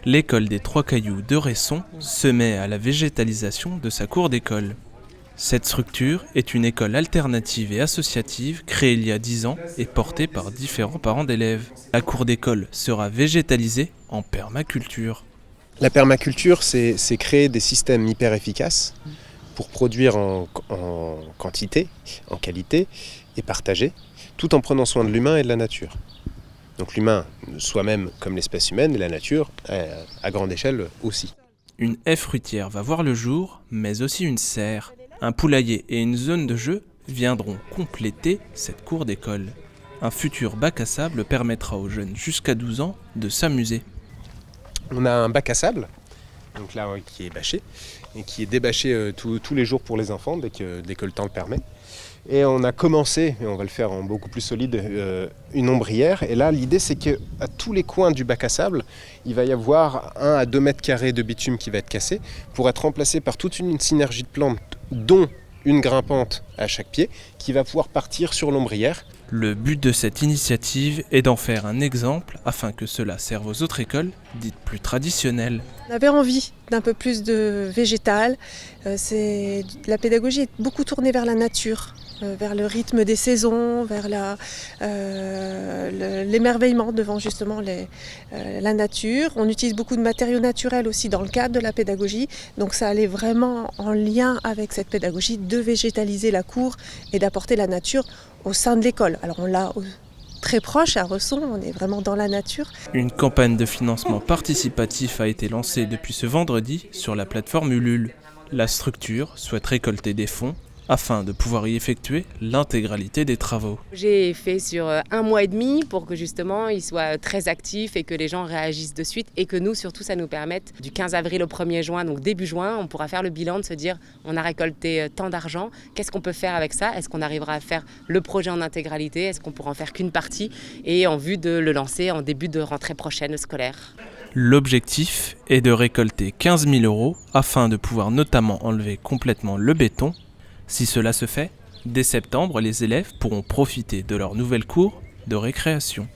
L'école des Trois Cailloux de Resson se met à la végétalisation de sa cour d'école. Cette structure est une école alternative et associative créée il y a 10 ans et portée par différents parents d'élèves. La cour d'école sera végétalisée en permaculture. La permaculture, c'est créer des systèmes hyper efficaces pour produire en quantité, en qualité et partager, tout en prenant soin de l'humain et de la nature. Donc l'humain, soi-même comme l'espèce humaine, et la nature, à grande échelle aussi. Une haie fruitière va voir le jour, mais aussi une serre. Un poulailler et une zone de jeu viendront compléter cette cour d'école. Un futur bac à sable permettra aux jeunes jusqu'à 12 ans de s'amuser. On a un bac à sable, donc là qui est bâché, et qui est débâché tous les jours pour les enfants, dès que le temps le permet. Et on a commencé, et on va le faire en beaucoup plus solide, une ombrière. Et là, l'idée, c'est qu'à tous les coins du bac à sable, il va y avoir 1 à 2 mètres carrés de bitume qui va être cassé pour être remplacé par toute une synergie de plantes, dont une grimpante à chaque pied, qui va pouvoir partir sur l'ombrière. Le but de cette initiative est d'en faire un exemple afin que cela serve aux autres écoles dites plus traditionnelles. On avait envie d'un peu plus de végétal. La pédagogie est beaucoup tournée vers la nature, vers le rythme des saisons, vers l'émerveillement devant justement la nature. On utilise beaucoup de matériaux naturels aussi dans le cadre de la pédagogie. Donc ça allait vraiment en lien avec cette pédagogie de végétaliser la cour et d'apporter la nature au sein de l'école. Alors on l'a très proche à Resson, on est vraiment dans la nature. Une campagne de financement participatif a été lancée depuis ce vendredi sur la plateforme Ulule. La structure souhaite récolter des fonds afin de pouvoir y effectuer l'intégralité des travaux. J'ai fait sur 1 mois et demi pour que justement il soit très actif et que les gens réagissent de suite et que nous surtout ça nous permette du 15 avril au 1er juin, donc début juin, on pourra faire le bilan de se dire on a récolté tant d'argent, qu'est-ce qu'on peut faire avec ça? Est-ce qu'on arrivera à faire le projet en intégralité? Est-ce qu'on pourra en faire qu'une partie? Et en vue de le lancer en début de rentrée prochaine scolaire. L'objectif est de récolter 15 000 € afin de pouvoir notamment enlever complètement le béton. Si cela se fait, dès septembre, les élèves pourront profiter de leur nouvelle cour de récréation.